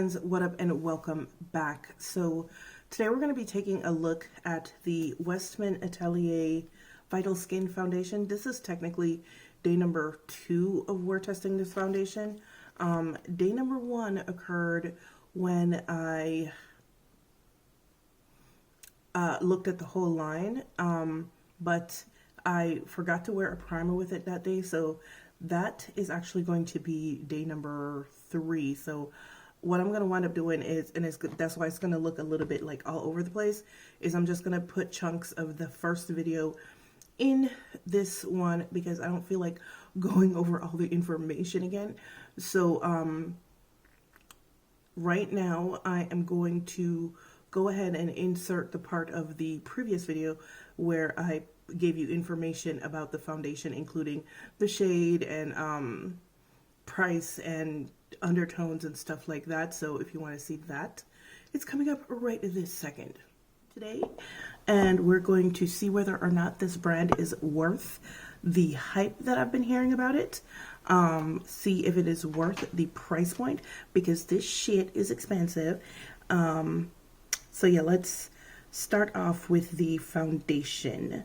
friends, what up and welcome back. So today we're going to be taking a look at the Westman Atelier Vital Skin Foundation. This is technically day number 2 of wear testing this foundation. Day number 1 occurred when I looked at the whole line, but I forgot to wear a primer with it that day, so that is actually going to be day number 3. So what I'm going to wind up doing is, and that's why it's going to look a little bit like all over the place, is I'm just going to put chunks of the first video in this one because I don't feel like going over all the information again. So right now I am going to go ahead and insert the part of the previous video where I gave you information about the foundation, including the shade and price and undertones and stuff like that. So if you want to see that, it's coming up right this second today, and we're going to see whether or not this brand is worth the hype that I've been hearing about it. See if it is worth the price point, because this shit is expensive. So yeah, let's start off with the foundation.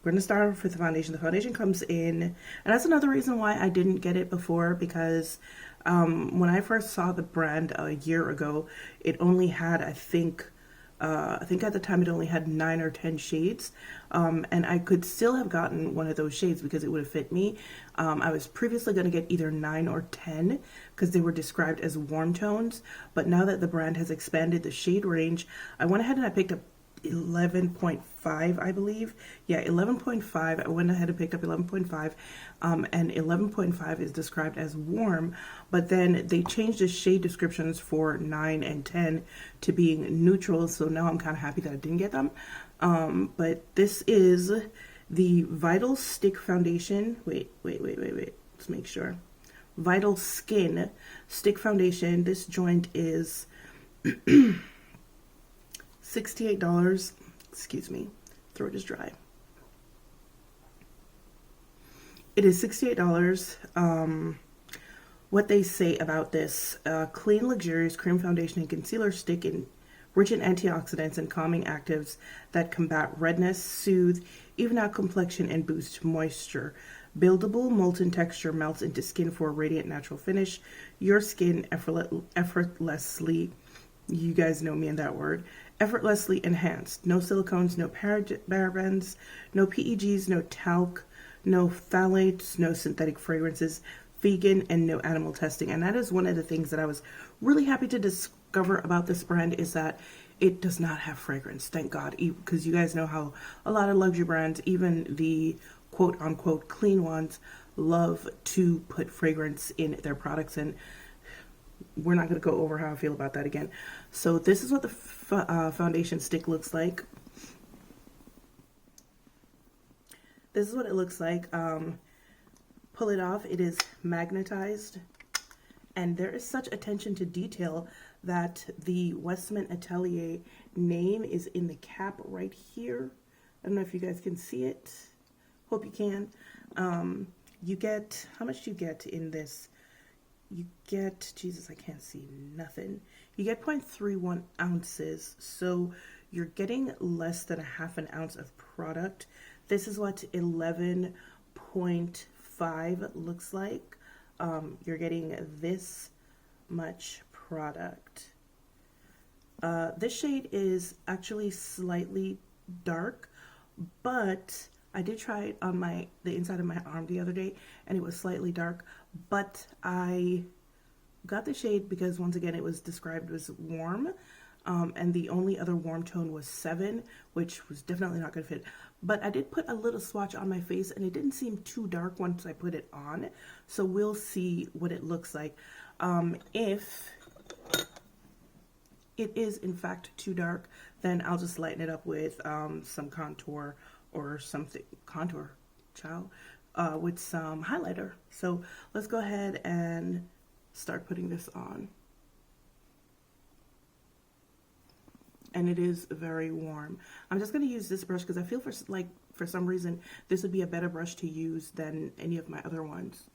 We're going to start off with the foundation. The foundation comes in, and that's another reason why I didn't get it before, because when I first saw the brand a year ago, it only had, I think at the time it only had 9 or 10 shades, and I could still have gotten one of those shades because it would have fit me. I was previously going to get either 9 or 10 because they were described as warm tones, but now that the brand has expanded the shade range, I went ahead and I picked up 11.5, I believe. Yeah, 11.5. I went ahead and picked up 11.5, and 11.5 is described as warm, but then they changed the shade descriptions for 9 and 10 to being neutral, so now I'm kind of happy that I didn't get them. But this is the Vital Stick Foundation. Wait. Let's make sure. Vital Skin Stick Foundation. This joint is $68. Excuse me, throat is dry. It is $68. What they say about this: clean, luxurious cream foundation and concealer stick rich in antioxidants and calming actives that combat redness, soothe, even out complexion, and boost moisture. Buildable, molten texture melts into skin for a radiant natural finish. Your skin effortlessly, you guys know me in that word, effortlessly enhanced. No silicones, no parabens, no PEGs, no talc, no phthalates, no synthetic fragrances, vegan, and no animal testing. And that is one of the things that I was really happy to discover about this brand, is that it does not have fragrance, thank God, because you guys know how a lot of luxury brands, even the quote-unquote clean ones, love to put fragrance in their products, and we're not going to go over how I feel about that again. So this is what the foundation stick looks like. This is what it looks like. Pull it off. It is magnetized, and there is such attention to detail that the Westman Atelier name is in the cap right here. I don't know if you guys can see it. Hope you can. You get, how much do you get in this? You get, Jesus, I can't see nothing. You get 0.31 ounces, so you're getting less than a half an ounce of product. This is what 11.5 looks like. You're getting this much product. This shade is actually slightly dark, but I did try it on the inside of my arm the other day, and it was slightly dark, but I got the shade because, once again, it was described as warm, and the only other warm tone was 7, which was definitely not going to fit. But I did put a little swatch on my face, and it didn't seem too dark once I put it on, so we'll see what it looks like. If it is in fact too dark, then I'll just lighten it up with some contour or something, with some highlighter. So let's go ahead and start putting this on. And it is very warm. I'm just going to use this brush because I feel for some reason this would be a better brush to use than any of my other ones.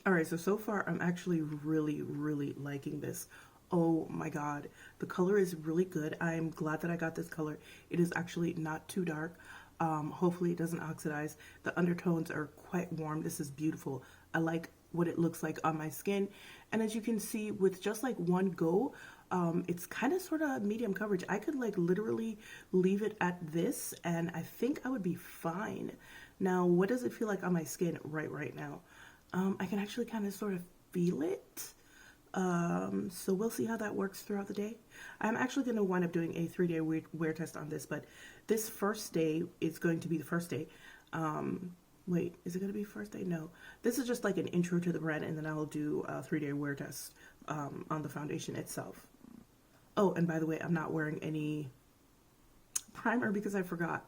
All right, so far I'm actually really liking this. Oh my God, the color is really good. I'm glad that I got this color. It is actually not too dark. Hopefully it doesn't oxidize. The undertones are quite warm. This is beautiful. I like what it looks like on my skin. And as you can see, with just like one go, it's kind of sort of medium coverage. I could like literally leave it at this and I think I would be fine. Now, what does it feel like on my skin right now? I can actually kind of sort of feel it. So we'll see how that works throughout the day. I'm actually going to wind up doing a 3-day wear test on this, but this first day is going to be the first day. Wait, is it going to be first day? No. This is just like an intro to the brand, and then I'll do a 3-day wear test on the foundation itself. Oh, and by the way, I'm not wearing any primer because I forgot.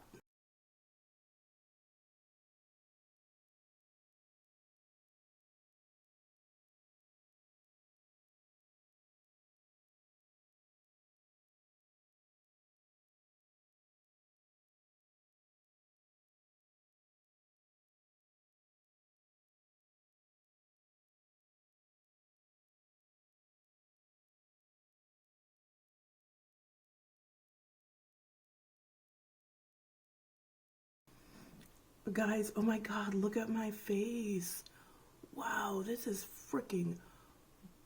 Guys, oh my God, look at my face. Wow, this is freaking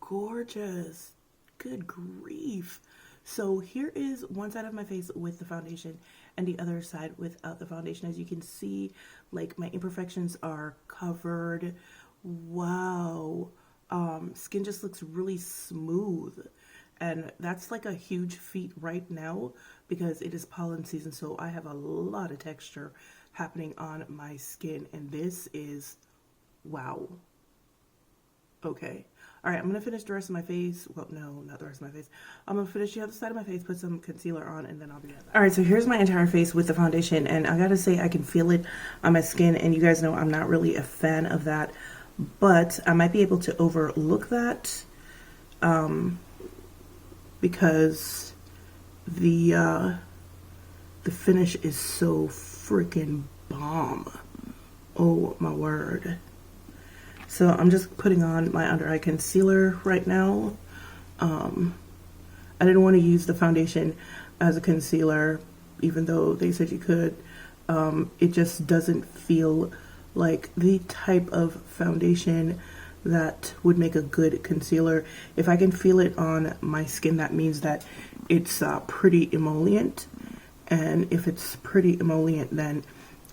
gorgeous. Good grief. So here is one side of my face with the foundation and the other side without the foundation. As you can see, like my imperfections are covered. Wow. Skin just looks really smooth. And that's like a huge feat right now because it is pollen season. So I have a lot of texture happening on my skin. And this is, wow. Okay. All right, I'm going to finish the rest of my face. Well, no, not the rest of my face. I'm going to finish the other side of my face, put some concealer on, and then I'll be right back. All right, so here's my entire face with the foundation, and I got to say I can feel it on my skin, and you guys know I'm not really a fan of that, but I might be able to overlook that because the finish is so freaking bomb. Oh, my word. So I'm just putting on my under eye concealer right now. I didn't want to use the foundation as a concealer, even though they said you could. It just doesn't feel like the type of foundation that would make a good concealer. If I can feel it on my skin, that means that it's pretty emollient. And if it's pretty emollient, then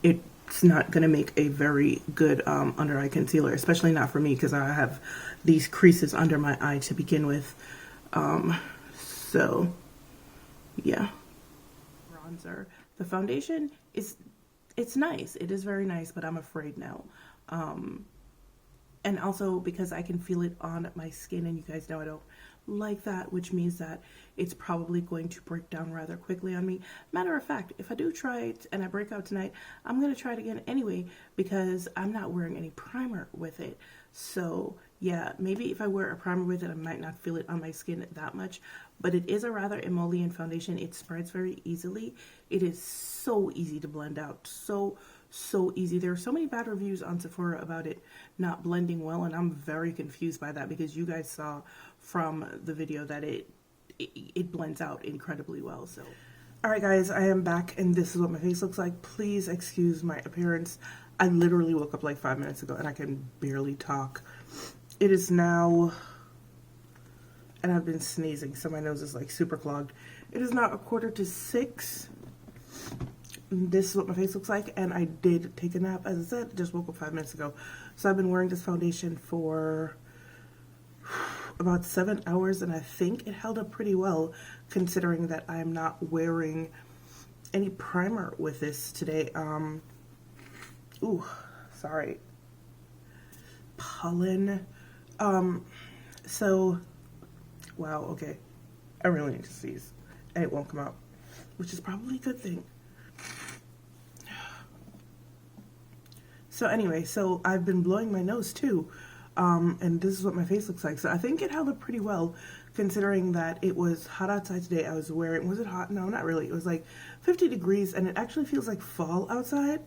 it's not going to make a very good under eye concealer, especially not for me because I have these creases under my eye to begin with. So yeah. Bronzer. The foundation it's nice. It is very nice, but I'm afraid now. And also because I can feel it on my skin, and you guys know I don't like that, which means that it's probably going to break down rather quickly on me. Matter of fact, if I do try it and I break out tonight, I'm going to try it again anyway because I'm not wearing any primer with it. So yeah, maybe if I wear a primer with it, I might not feel it on my skin that much, but it is a rather emollient foundation. It spreads very easily. It is so easy to blend out. So easy. There are so many bad reviews on Sephora about it not blending well, and I'm very confused by that because you guys saw from the video that it blends out incredibly well. So all right guys, I am back and this is what my face looks like. Please excuse my appearance. I literally woke up like 5 minutes ago and I can barely talk. It is now, and I've been sneezing so my nose is like super clogged. It is now 5:45. This is what my face looks like, and I did take a nap. As I said, just woke up 5 minutes ago. So I've been wearing this foundation for about 7 hours, and I think it held up pretty well considering that I'm not wearing any primer with this today. Ooh, sorry. Pollen. So, wow, okay. I really need to sneeze, and it won't come out, which is probably a good thing. So anyway, so I've been blowing my nose too, and this is what my face looks like. So I think it held up pretty well considering that it was hot outside today. I was wearing, was it hot? No, not really. It was like 50 degrees and it actually feels like fall outside.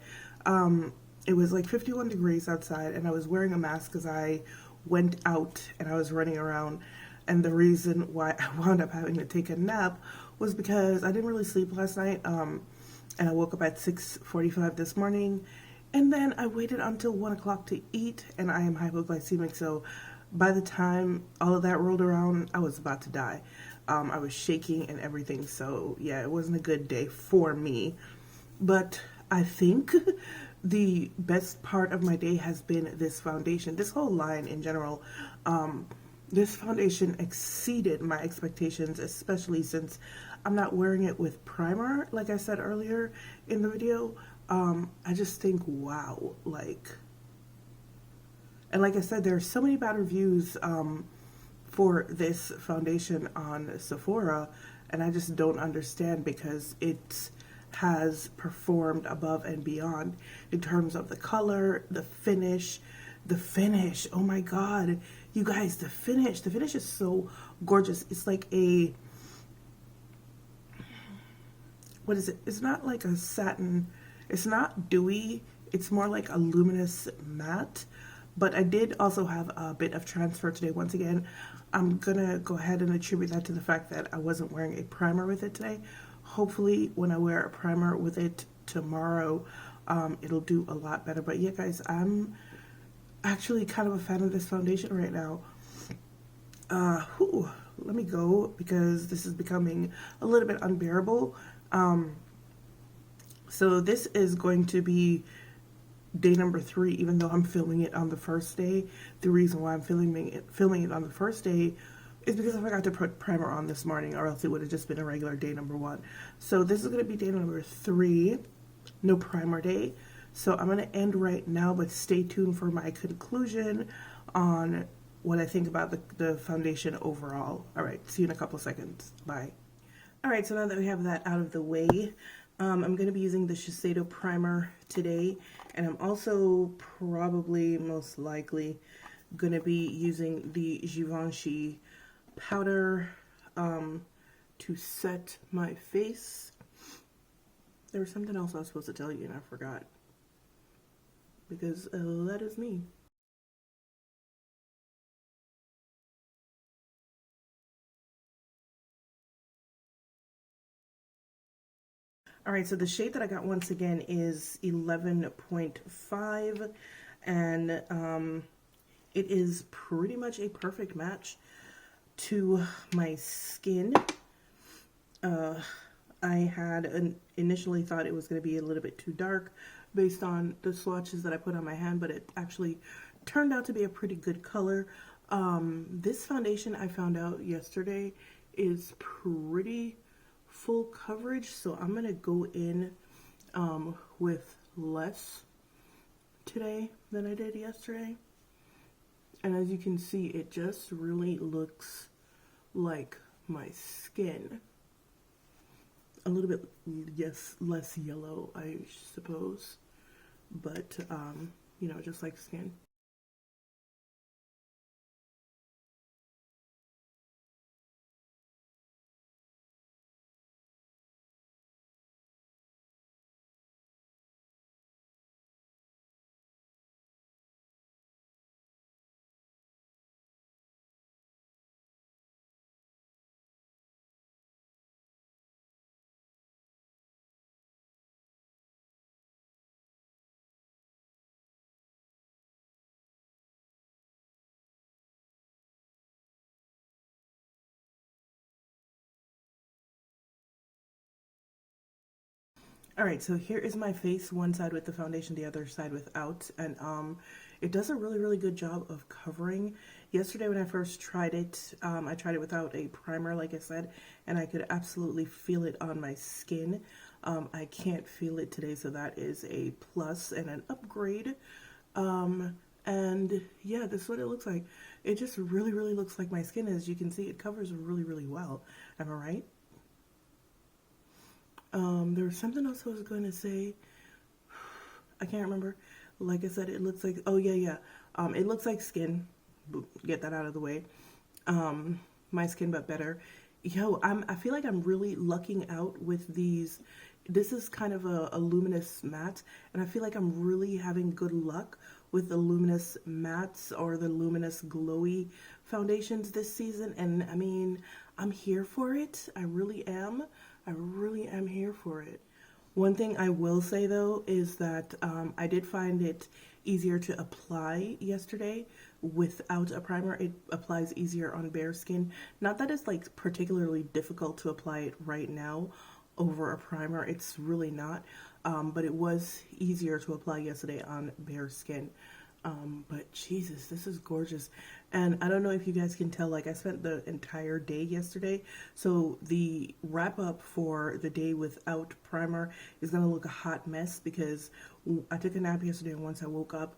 It was like 51 degrees outside and I was wearing a mask because I went out and I was running around. And the reason why I wound up having to take a nap was because I didn't really sleep last night. And I woke up at 6:45 this morning. And then I waited until 1 o'clock to eat, and I am hypoglycemic. So by the time all of that rolled around, I was about to die. I was shaking and everything. So yeah, it wasn't a good day for me. But I think the best part of my day has been this foundation, this whole line in general. This foundation exceeded my expectations, especially since I'm not wearing it with primer, like I said earlier in the video. I just think, wow, like, and like I said, there are so many bad reviews for this foundation on Sephora, and I just don't understand because it has performed above and beyond in terms of the color, the finish, oh my god, you guys, the finish is so gorgeous. It's like a, what is it? It's not like a satin, it's not dewy, it's more like a luminous matte. But I did also have a bit of transfer today. Once again, I'm gonna go ahead and attribute that to the fact that I wasn't wearing a primer with it today. Hopefully when I wear a primer with it tomorrow, it'll do a lot better. But yeah, guys, I'm actually kind of a fan of this foundation right now. Let me go because this is becoming a little bit unbearable. So this is going to be day number 3, even though I'm filming it on the first day. The reason why I'm filming it on the first day is because I forgot to put primer on this morning, or else it would have just been a regular day number 1. So this is going to be day number 3, no primer day. So I'm going to end right now, but stay tuned for my conclusion on what I think about the foundation overall. All right, see you in a couple seconds. Bye. All right, so now that we have that out of the way, I'm going to be using the Shiseido primer today, and I'm also probably most likely going to be using the Givenchy powder to set my face. There was something else I was supposed to tell you and I forgot, because that is me. All right, so the shade that I got once again is 11.5, and it is pretty much a perfect match to my skin. I had initially thought it was going to be a little bit too dark based on the swatches that I put on my hand, but it actually turned out to be a pretty good color. This foundation, I found out yesterday, is pretty full coverage, so I'm gonna go in with less today than I did yesterday. And as you can see, it just really looks like my skin. A little bit, yes, less yellow, I suppose, but you know, just like skin. All right, so here is my face, one side with the foundation, the other side without, and it does a really good job of covering. Yesterday when I first tried it, I tried it without a primer, like I said, and I could absolutely feel it on my skin. I can't feel it today, so that is a plus and an upgrade. And yeah, this is what it looks like. It just really looks like my skin. As you can see, it covers really well. Am I right? There was something else I was going to say. I can't remember. Like I said, it looks like, oh yeah. It looks like skin. Get that out of the way. My skin, but better. Yo, I feel like I'm really lucking out with these. This is kind of a luminous matte, and I feel like I'm really having good luck with the luminous mattes or the luminous glowy foundations this season, and I mean, I'm here for it. I really am. I really am here for it. One thing I will say though is that I did find it easier to apply yesterday without a primer. It applies easier on bare skin. Not that it's like particularly difficult to apply it right now over a primer. It's really not. But it was easier to apply yesterday on bare skin. But Jesus, this is gorgeous. And I don't know if you guys can tell, like I spent the entire day yesterday. So the wrap up for the day without primer is going to look a hot mess because I took a nap yesterday and once I woke up,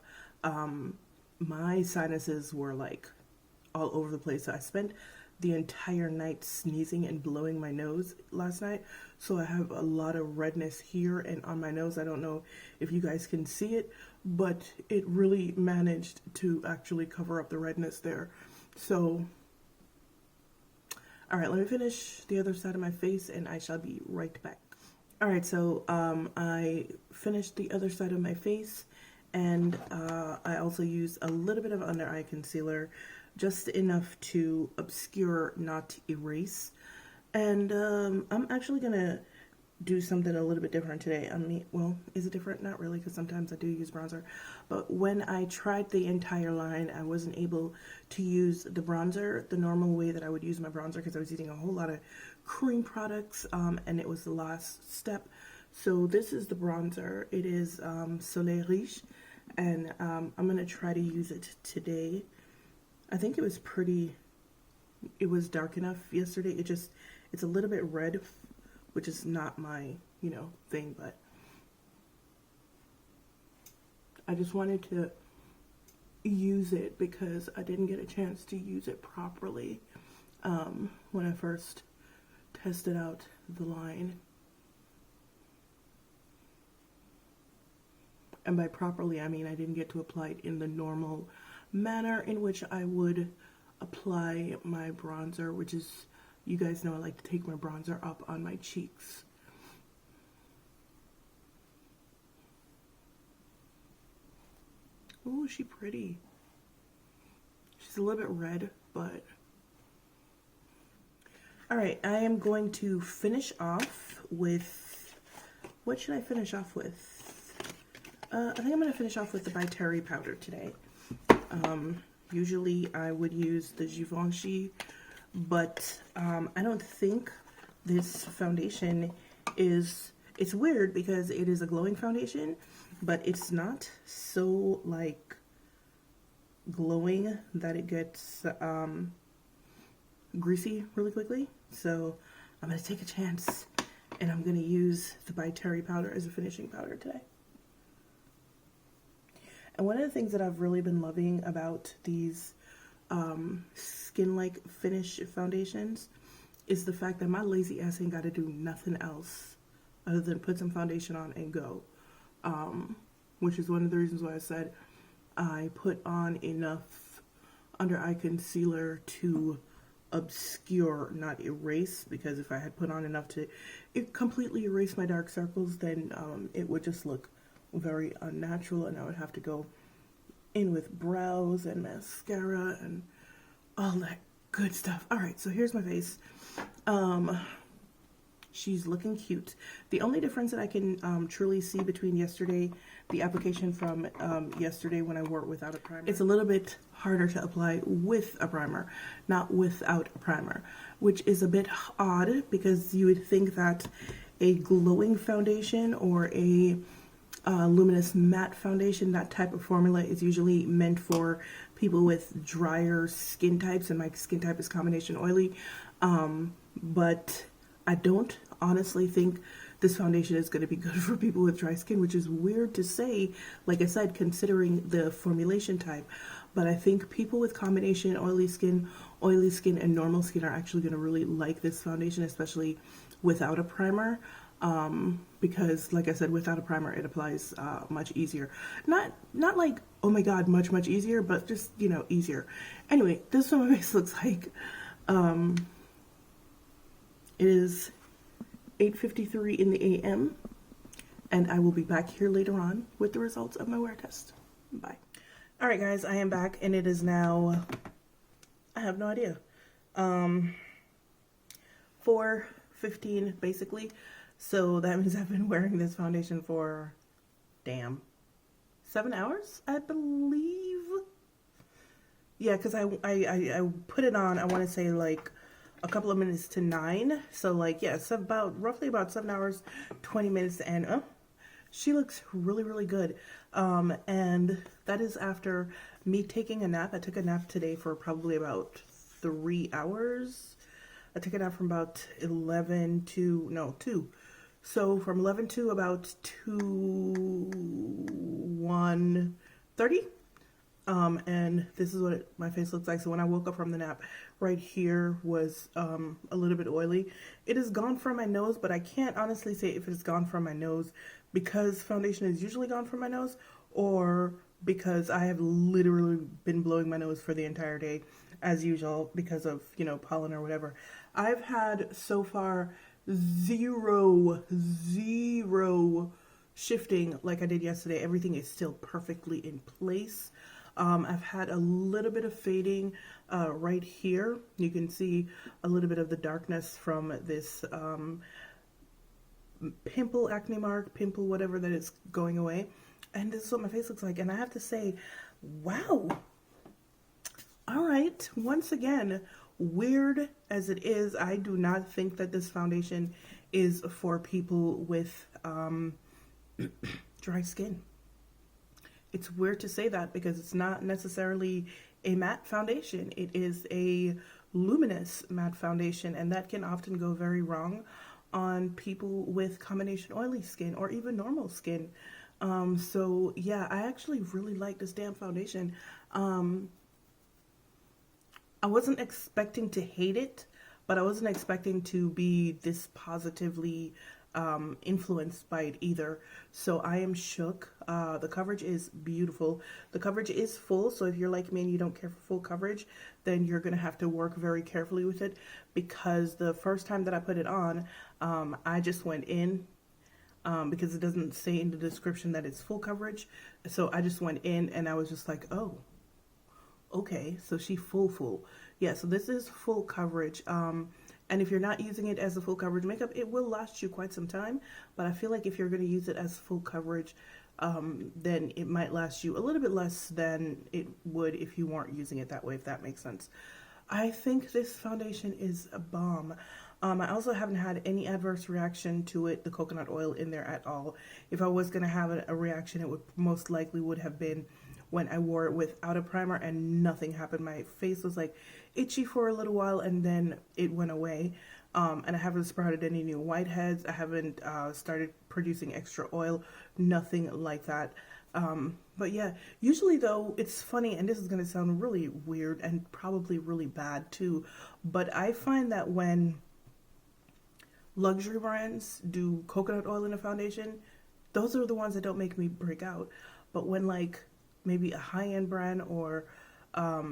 my sinuses were like all over the place. So I spent the entire night sneezing and blowing my nose last night. So I have a lot of redness here and on my nose. I don't know if you guys can see it, but it really managed to actually cover up the redness there. So, all right, let me finish the other side of my face and I shall be right back. All right, so I finished the other side of my face and I also used a little bit of under eye concealer, just enough to obscure, not erase. And I'm actually gonna do something a little bit different today. I mean, well, is it different? Not really, because sometimes I do use bronzer. But when I tried the entire line, I wasn't able to use the bronzer the normal way that I would use my bronzer because I was using a whole lot of cream products, and it was the last step. So this is the bronzer. It is Soleil Riche, and I'm gonna try to use it today. I think it was dark enough yesterday. It's a little bit red, which is not my, thing, but I just wanted to use it because I didn't get a chance to use it properly when I first tested out the line. And by properly, I mean I didn't get to apply it in the normal manner in which I would apply my bronzer, which is, you guys know I like to take my bronzer up on my cheeks. Oh, she's pretty. She's a little bit red, but all right, I am going to finish off with, what should I finish off with? I think I'm going to finish off with the By Terry powder today. Usually I would use the Givenchy, but I don't think this foundation is, it's weird because it is a glowing foundation, but it's not so like glowing that it gets greasy really quickly. So I'm going to take a chance and I'm going to use the By Terry powder as a finishing powder today. And one of the things that I've really been loving about these skin-like finish foundations is the fact that my lazy ass ain't got to do nothing else other than put some foundation on and go. Which is one of the reasons why I said I put on enough under eye concealer to obscure, not erase, because if I had put on enough to completely erase my dark circles, then it would just look very unnatural and I would have to go in with brows and mascara and all that good stuff. All right, so here's my face. She's looking cute. The only difference that I can truly see between yesterday, the application from yesterday when I wore it without a primer, it's a little bit harder to apply with a primer, not without a primer, which is a bit odd because you would think that a glowing foundation or a luminous matte foundation, that type of formula is usually meant for people with drier skin types, and my skin type is combination oily, but I don't honestly think this foundation is going to be good for people with dry skin, which is weird to say, like I said, considering the formulation type. But I think people with combination oily skin, and normal skin are actually going to really like this foundation, especially without a primer. Because like I said, without a primer it applies much easier. Not like, oh my god, much easier, but just, easier. Anyway, this is what my face looks like. It is 8:53 in the AM, and I will be back here later on with the results of my wear test. Bye. All right, guys, I am back, and it is now, I have no idea, 4:15 basically. So that means I've been wearing this foundation for, damn, 7 hours, I believe. Yeah, because I put it on, I want to say like a couple of minutes to 9. So like, yeah, it's about roughly about 7 hours, 20 minutes, and she looks really, really good. And that is after me taking a nap. I took a nap today for probably about 3 hours. I took a nap from about 11 to, no, 2. So from 11 to about 1:30. And this is what my face looks like. So when I woke up from the nap, right here was a little bit oily. It is gone from my nose, but I can't honestly say if it's gone from my nose because foundation is usually gone from my nose, or because I have literally been blowing my nose for the entire day as usual because of, you know, pollen or whatever. I've had so far zero shifting like I did yesterday. Everything is still perfectly in place. I've had a little bit of fading right here. You can see a little bit of the darkness from this pimple, acne mark, pimple, whatever that is going away. And this is what my face looks like. And I have to say, wow. All right. Once again, weird as it is, I do not think that this foundation is for people with dry skin. It's weird to say that because it's not necessarily a matte foundation. It is a luminous matte foundation, and that can often go very wrong on people with combination oily skin or even normal skin. So yeah, I actually really like this damn foundation. I wasn't expecting to hate it, but I wasn't expecting to be this positively influenced by it either. So I am shook. The coverage is beautiful. The coverage is full, so if you're like me and you don't care for full coverage, then you're gonna have to work very carefully with it, because the first time that I put it on, I just went in because it doesn't say in the description that it's full coverage. So I just went in and I was just like, oh, okay, so she full. Yeah, so this is full coverage. And if you're not using it as a full coverage makeup, it will last you quite some time. But I feel like if you're going to use it as full coverage, then it might last you a little bit less than it would if you weren't using it that way, if that makes sense. I think this foundation is a bomb. I also haven't had any adverse reaction to it, the coconut oil in there at all. If I was going to have a reaction, it would most likely would have been when I wore it without a primer, and nothing happened. My face was like itchy for a little while and then it went away. And I haven't sprouted any new whiteheads. I haven't started producing extra oil, nothing like that. But yeah, usually though, it's funny, and this is going to sound really weird and probably really bad too, but I find that when luxury brands do coconut oil in a foundation, those are the ones that don't make me break out. But when like maybe a high-end brand or a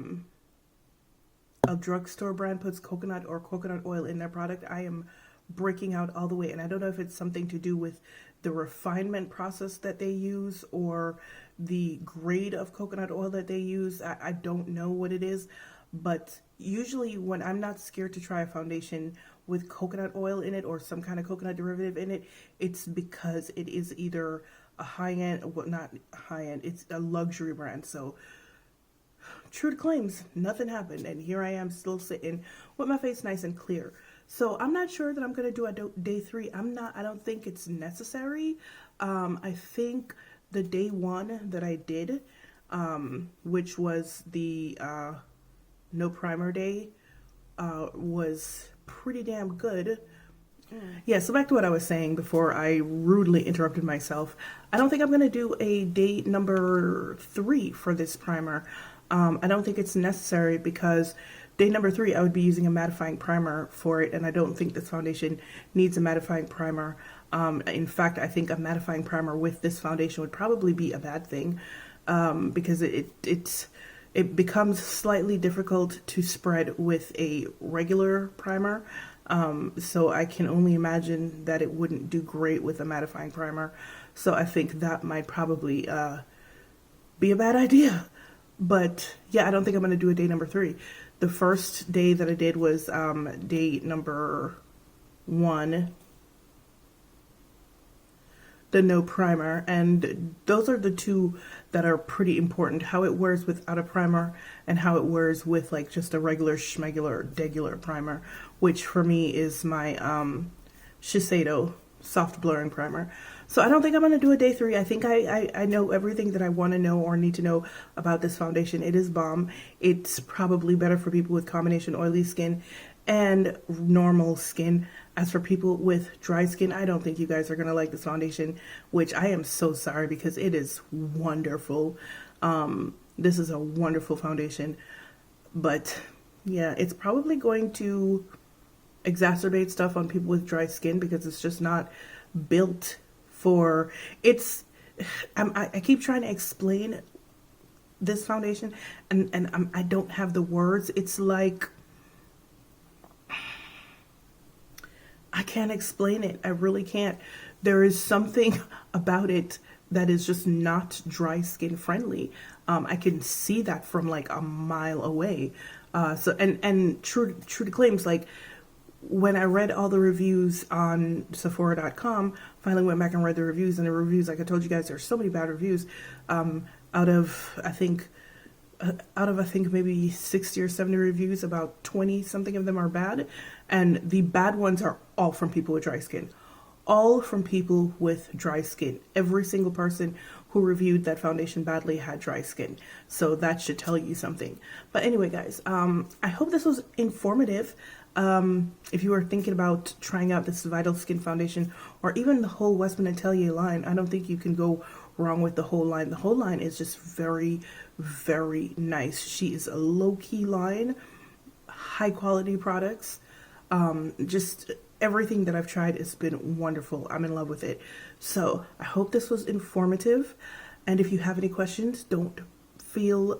drugstore brand puts coconut or coconut oil in their product, I am breaking out all the way. And I don't know if it's something to do with the refinement process that they use or the grade of coconut oil that they use. I don't know what it is, but usually when I'm not scared to try a foundation with coconut oil in it or some kind of coconut derivative in it, it's because it is either a high-end, well, not high-end, it's a luxury brand. So true to claims, nothing happened, and here I am still sitting with my face nice and clear. So I'm not sure that I'm gonna do a day 3. I don't think it's necessary. I think the day 1 that I did, which was the no primer day, was pretty damn good. Yeah, so back to what I was saying before I rudely interrupted myself. I don't think I'm going to do a day number 3 for this primer. I don't think it's necessary because day number 3 I would be using a mattifying primer for it, and I don't think this foundation needs a mattifying primer. In fact, I think a mattifying primer with this foundation would probably be a bad thing, because it becomes slightly difficult to spread with a regular primer. So I can only imagine that it wouldn't do great with a mattifying primer. So I think that might probably be a bad idea. But yeah, I don't think I'm going to do a day number 3. The first day that I did was day number 1, the no primer, and those are the two that are pretty important: how it wears without a primer and how it wears with like just a regular schmegular degular primer, which for me is my Shiseido soft blurring primer. So I don't think I'm going to do a day 3. I think I know everything that I want to know or need to know about this foundation. It is bomb. It's probably better for people with combination oily skin and normal skin. As for people with dry skin, I don't think you guys are going to like this foundation, which I am so sorry because it is wonderful. This is a wonderful foundation. But yeah, it's probably going to exacerbate stuff on people with dry skin because it's just not built for it's. I keep trying to explain this foundation and I don't have the words. It's like I can't explain it. I really can't. There is something about it that is just not dry skin friendly. I can see that from like a mile away. And true to claims, like when I read all the reviews on Sephora.com, finally went back and read the reviews, and the reviews, like I told you guys, there's so many bad reviews. Out of I think maybe 60 or 70 reviews, about 20 something of them are bad, and the bad ones are all from people with dry skin. All from people with dry skin. Every single person who reviewed that foundation badly had dry skin. So that should tell you something. But anyway, guys, I hope this was informative. If you are thinking about trying out this Vital Skin foundation or even the whole Westman Atelier line, I don't think you can go wrong with the whole line. The whole line is just very, very nice. She is a low-key line, high quality products. Just everything that I've tried has been wonderful. I'm in love with it. So I hope this was informative. And if you have any questions, don't feel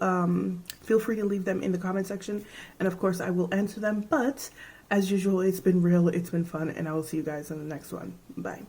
free to leave them in the comment section. And of course, I will answer them. But as usual, it's been real, it's been fun, and I will see you guys in the next one. Bye.